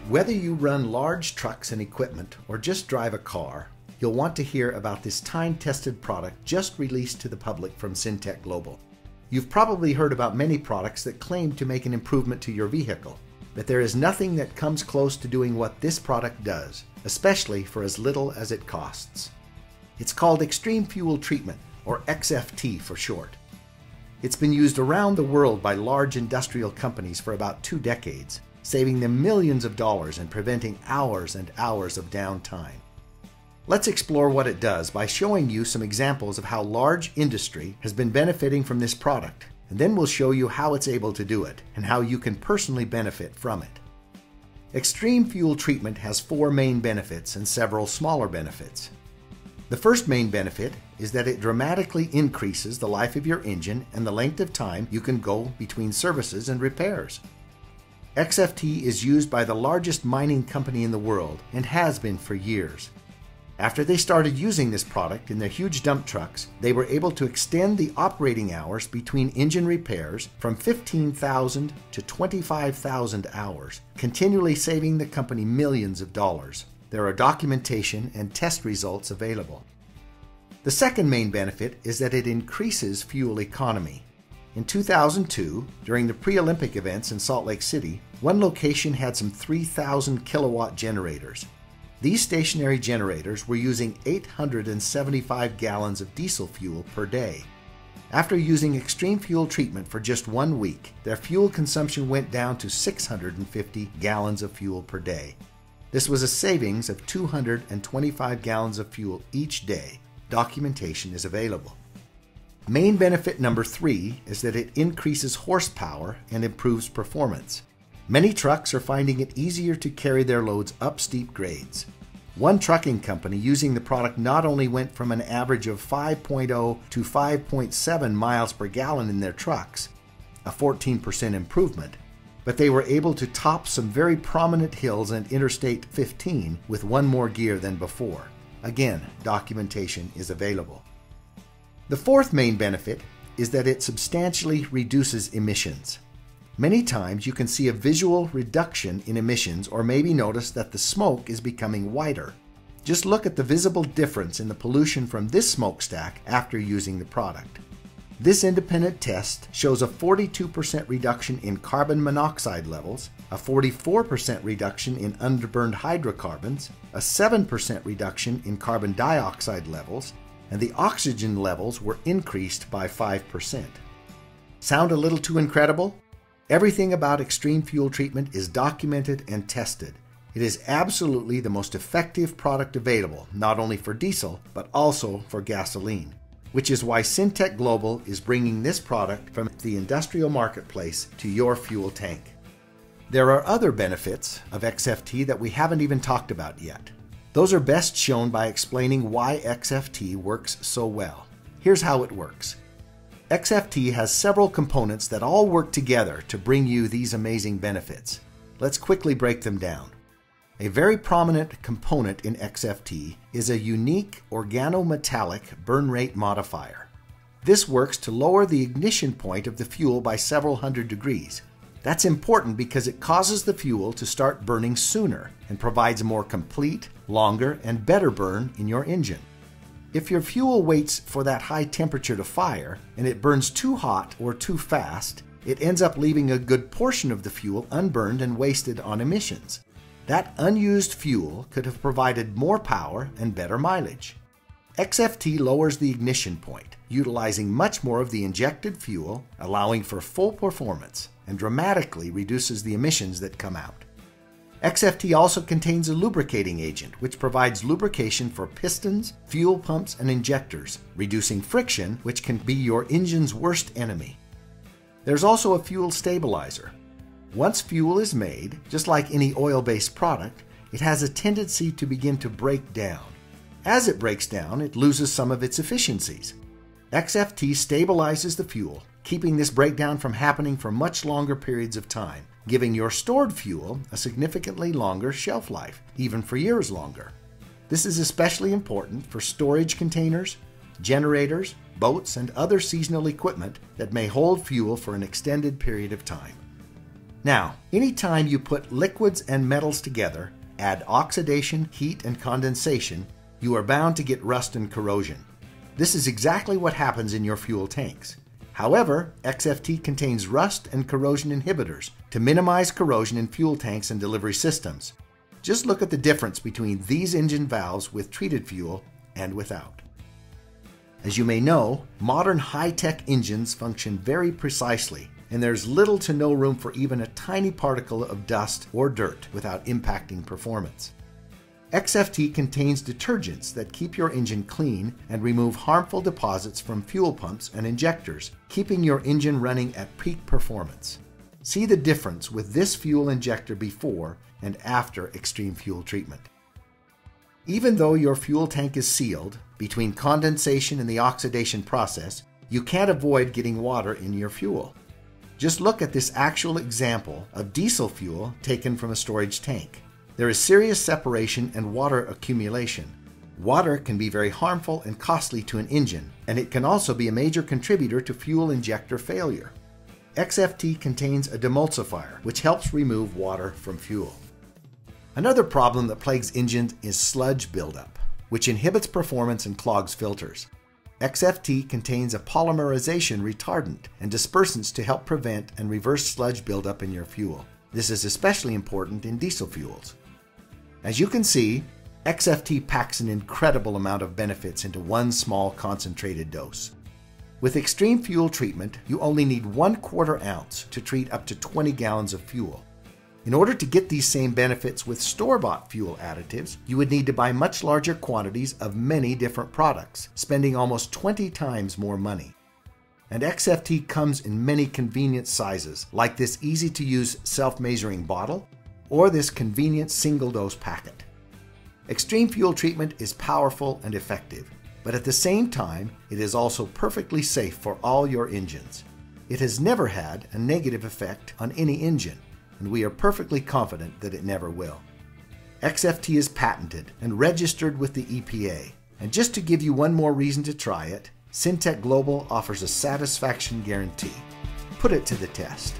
Whether you run large trucks and equipment or just drive a car, you'll want to hear about this time-tested product just released to the public from Syntek Global. You've probably heard about many products that claim to make an improvement to your vehicle, but there is nothing that comes close to doing what this product does, especially for as little as it costs. It's called Xtreme Fuel Treatment, or Xft for short. It's been used around the world by large industrial companies for about 2 decades, saving them millions of dollars and preventing hours and hours of downtime. Let's explore what it does by showing you some examples of how large industry has been benefiting from this product, and then we'll show you how it's able to do it and how you can personally benefit from it. Xtreme Fuel Treatment has 4 main benefits and several smaller benefits. The first main benefit is that it dramatically increases the life of your engine and the length of time you can go between services and repairs. Xft is used by the largest mining company in the world and has been for years. After they started using this product in their huge dump trucks, they were able to extend the operating hours between engine repairs from 15,000 to 25,000 hours, continually saving the company millions of dollars. There are documentation and test results available. The second main benefit is that it increases fuel economy. In 2002, during the pre-Olympic events in Salt Lake City, one location had some 3,000 kilowatt generators. These stationary generators were using 875 gallons of diesel fuel per day. After using Xtreme Fuel Treatment for just 1 week, their fuel consumption went down to 650 gallons of fuel per day. This was a savings of 225 gallons of fuel each day. Documentation is available. Main benefit number 3 is that it increases horsepower and improves performance. Many trucks are finding it easier to carry their loads up steep grades. One trucking company using the product not only went from an average of 5.0 to 5.7 miles per gallon in their trucks, a 14% improvement, but they were able to top some very prominent hills and Interstate 15 with 1 more gear than before. Again, documentation is available. The fourth main benefit is that it substantially reduces emissions. Many times you can see a visual reduction in emissions or maybe notice that the smoke is becoming whiter. Just look at the visible difference in the pollution from this smokestack after using the product. This independent test shows a 42% reduction in carbon monoxide levels, a 44% reduction in underburned hydrocarbons, a 7% reduction in carbon dioxide levels, and the oxygen levels were increased by 5%. Sound a little too incredible? Everything about Xtreme Fuel Treatment is documented and tested. It is absolutely the most effective product available, not only for diesel, but also for gasoline, which is why Syntek Global is bringing this product from the industrial marketplace to your fuel tank. There are other benefits of Xft that we haven't even talked about yet. Those are best shown by explaining why Xft works so well. Here's how it works. Xft has several components that all work together to bring you these amazing benefits. Let's quickly break them down. A very prominent component in Xft is a unique organometallic burn rate modifier. This works to lower the ignition point of the fuel by several hundred degrees. That's important because it causes the fuel to start burning sooner and provides a more complete, longer, and better burn in your engine. If your fuel waits for that high temperature to fire and it burns too hot or too fast, it ends up leaving a good portion of the fuel unburned and wasted on emissions. That unused fuel could have provided more power and better mileage. Xft lowers the ignition point, utilizing much more of the injected fuel, allowing for full performance, and dramatically reduces the emissions that come out. Xft also contains a lubricating agent, which provides lubrication for pistons, fuel pumps, and injectors, reducing friction, which can be your engine's worst enemy. There's also a fuel stabilizer. Once fuel is made, just like any oil-based product, it has a tendency to begin to break down. As it breaks down, it loses some of its efficiencies. Xft stabilizes the fuel, keeping this breakdown from happening for much longer periods of time, giving your stored fuel a significantly longer shelf life, even for years longer. This is especially important for storage containers, generators, boats, and other seasonal equipment that may hold fuel for an extended period of time. Now, anytime you put liquids and metals together, add oxidation, heat, and condensation, you are bound to get rust and corrosion. This is exactly what happens in your fuel tanks. However, XFT contains rust and corrosion inhibitors to minimize corrosion in fuel tanks and delivery systems. Just look at the difference between these engine valves with treated fuel and without. As you may know, modern high-tech engines function very precisely, and there's little to no room for even a tiny particle of dust or dirt without impacting performance. Xft contains detergents that keep your engine clean and remove harmful deposits from fuel pumps and injectors, keeping your engine running at peak performance. See the difference with this fuel injector before and after Xtreme Fuel Treatment. Even though your fuel tank is sealed, between condensation and the oxidation process, you can't avoid getting water in your fuel. Just look at this actual example of diesel fuel taken from a storage tank. There is serious separation and water accumulation. Water can be very harmful and costly to an engine, and it can also be a major contributor to fuel injector failure. Xft contains a demulsifier, which helps remove water from fuel. Another problem that plagues engines is sludge buildup, which inhibits performance and clogs filters. Xft contains a polymerization retardant and dispersants to help prevent and reverse sludge buildup in your fuel. This is especially important in diesel fuels. As you can see, Xft packs an incredible amount of benefits into one small concentrated dose. With Xtreme Fuel Treatment, you only need 1/4 ounce to treat up to 20 gallons of fuel. In order to get these same benefits with store-bought fuel additives, you would need to buy much larger quantities of many different products, spending almost 20 times more money. And Xft comes in many convenient sizes, like this easy-to-use self-measuring bottle, or this convenient single-dose packet. Xtreme Fuel Treatment is powerful and effective, but at the same time, it is also perfectly safe for all your engines. It has never had a negative effect on any engine, and we are perfectly confident that it never will. Xft is patented and registered with the EPA, and just to give you one more reason to try it, Syntek Global offers a satisfaction guarantee. Put it to the test.